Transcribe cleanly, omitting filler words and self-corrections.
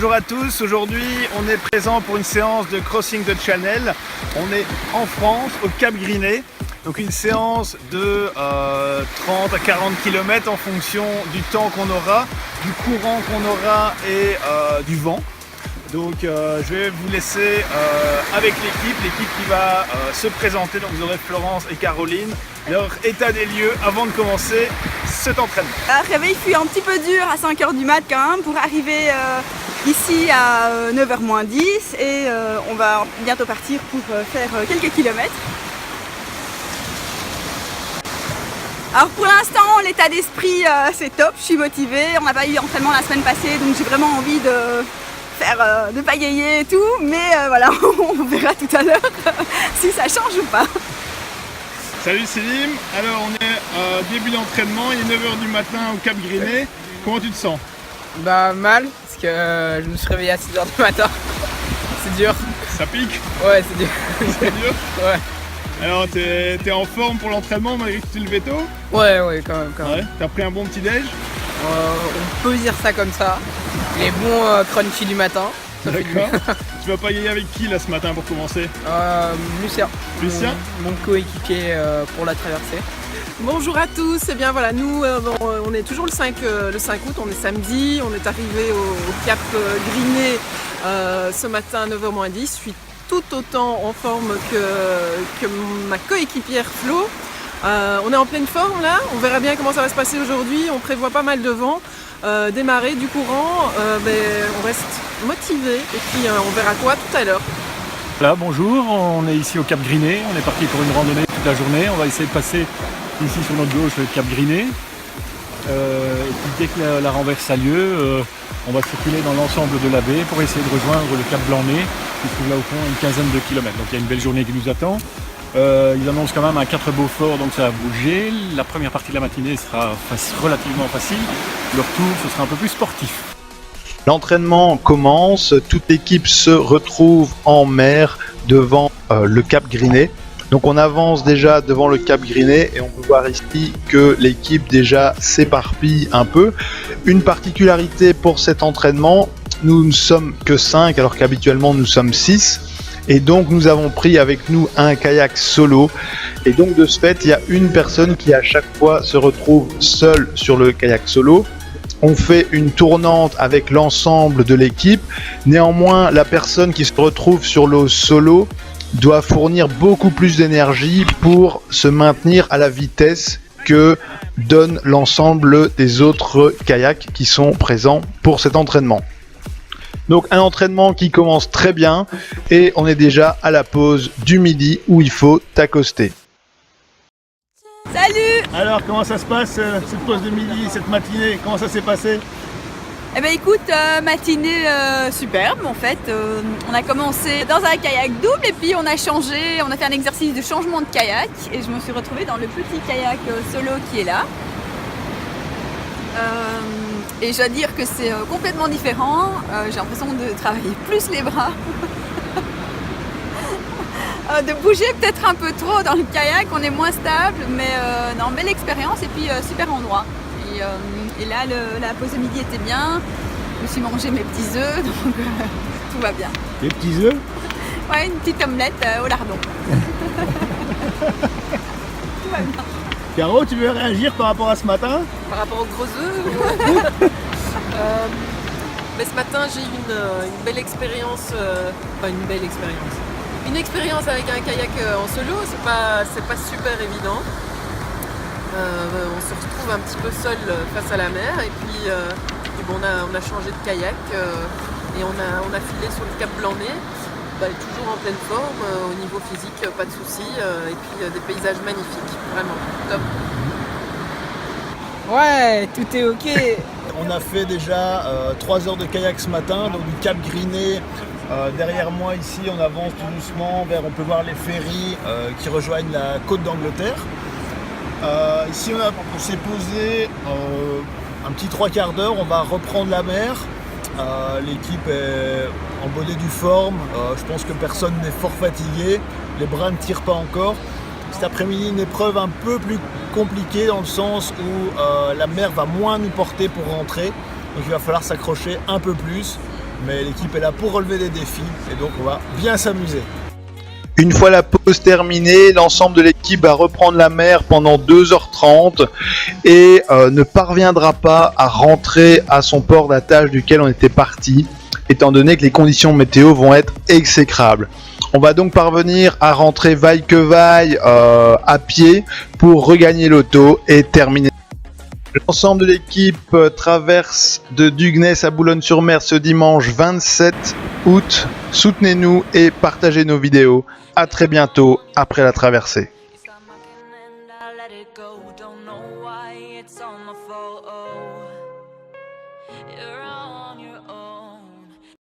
bonjour à tous. Aujourd'hui, on est présent pour une séance de Crossing the Channel. On est en France, au Cap Griné. Donc une séance de 30 à 40 km en fonction du temps qu'on aura, du courant qu'on aura et du vent. Donc je vais vous laisser avec l'équipe qui va se présenter. Donc vous aurez Florence et Caroline, leur état des lieux avant de commencer cet entraînement. Le réveil fut un petit peu dur à 5h du mat quand même pour arriver ici à 9h moins 10 et on va bientôt partir pour faire quelques kilomètres. Alors pour l'instant l'état d'esprit c'est top, je suis motivée, on n'a pas eu d'entraînement la semaine passée donc j'ai vraiment envie de pagayer et tout, mais voilà, on verra tout à l'heure si ça change ou pas. Salut Célim, alors on est début d'entraînement, il est 9h du matin au Cap Griné, comment tu te sens? Bah mal, parce que je me suis réveillé à 6h du matin, c'est dur. Ça pique? Ouais c'est dur. C'est dur? Ouais. Alors t'es en forme pour l'entraînement malgré que tu te levais tôt? Ouais quand même. Ouais. T'as pris un bon petit déj? On peut dire ça comme ça, les bons crunchy du matin. D'accord. Tu vas pagayer avec qui là ce matin pour commencer? Lucien. Lucien? Mon coéquipier pour la traversée. Bonjour à tous, et bien voilà, nous on est toujours le 5 août, on est samedi, on est arrivé au Cap Griné ce matin à 9h moins 10. Je suis tout autant en forme que ma coéquipière Flo. On est en pleine forme là, on verra bien comment ça va se passer aujourd'hui, on prévoit pas mal de vent, des marées, du courant, on reste motivé et puis on verra quoi tout à l'heure. Voilà, bonjour, on est ici au Cap Griné, on est parti pour une randonnée toute la journée, on va essayer de passer ici sur notre gauche le Cap Griné. Et puis dès que la renverse a lieu, on va circuler dans l'ensemble de la baie pour essayer de rejoindre le Cap Blanc-Nez qui se trouve là au fond à une quinzaine de kilomètres. Donc il y a une belle journée qui nous attend. Ils annoncent quand même un 4 Beaufort, donc ça va bouger. La première partie de la matinée sera relativement facile. Le retour, ce sera un peu plus sportif. L'entraînement commence, toute l'équipe se retrouve en mer devant le Cap Griné. Donc on avance déjà devant le Cap Griné et on peut voir ici que l'équipe déjà s'éparpille un peu. Une particularité pour cet entraînement, nous ne sommes que 5 alors qu'habituellement nous sommes 6. Et donc nous avons pris avec nous un kayak solo. Et donc de ce fait, il y a une personne qui à chaque fois se retrouve seule sur le kayak solo. On fait une tournante avec l'ensemble de l'équipe. Néanmoins, la personne qui se retrouve sur l'eau solo doit fournir beaucoup plus d'énergie pour se maintenir à la vitesse que donne l'ensemble des autres kayaks qui sont présents pour cet entraînement. Donc un entraînement qui commence très bien et on est déjà à la pause du midi où il faut accoster. Salut! Alors comment ça se passe cette pause de midi, cette matinée, comment ça s'est passé? Eh ben écoute, matinée superbe en fait. On a commencé dans un kayak double et puis on a changé, on a fait un exercice de changement de kayak et je me suis retrouvée dans le petit kayak solo qui est là. Et je dois dire que c'est complètement différent, j'ai l'impression de travailler plus les bras, de bouger peut-être un peu trop dans le kayak, on est moins stable, mais non, belle expérience et puis super endroit. Et là, la pause de midi était bien, je me suis mangé mes petits œufs, donc tout va bien. Des petits œufs? Ouais, une petite omelette au lardon. Tout va bien. Caro, tu veux réagir par rapport à ce matin? Par rapport aux gros œufs, mais ce matin j'ai eu une belle expérience, une expérience avec un kayak en solo, c'est pas super évident. On se retrouve un petit peu seul face à la mer et puis bon, on a changé de kayak et on a filé sur le Cap Blanc-Nez. Toujours en pleine forme, au niveau physique, pas de soucis, et puis des paysages magnifiques, vraiment top. Ouais, tout est ok. On a fait déjà 3 heures de kayak ce matin, donc du Cap Griné. Derrière moi ici, on avance tout doucement vers, on peut voir les ferries qui rejoignent la côte d'Angleterre. Ici on s'est posé un petit 3/4 d'heure, on va reprendre la mer. L'équipe est en bonne et due forme, je pense que personne n'est fort fatigué, les bras ne tirent pas encore. Cet après-midi, une épreuve un peu plus compliquée dans le sens où la mer va moins nous porter pour rentrer, donc il va falloir s'accrocher un peu plus. mais l'équipe est là pour relever des défis et donc on va bien s'amuser. Une fois la pause terminée, l'ensemble de l'équipe va reprendre la mer pendant 2h30 et ne parviendra pas à rentrer à son port d'attache duquel on était parti, étant donné que les conditions météo vont être exécrables. On va donc parvenir à rentrer vaille que vaille à pied pour regagner l'auto et terminer. L'ensemble de l'équipe traverse de Dugnès à Boulogne-sur-Mer ce dimanche 27 août. Soutenez-nous et partagez nos vidéos. À très bientôt après la traversée.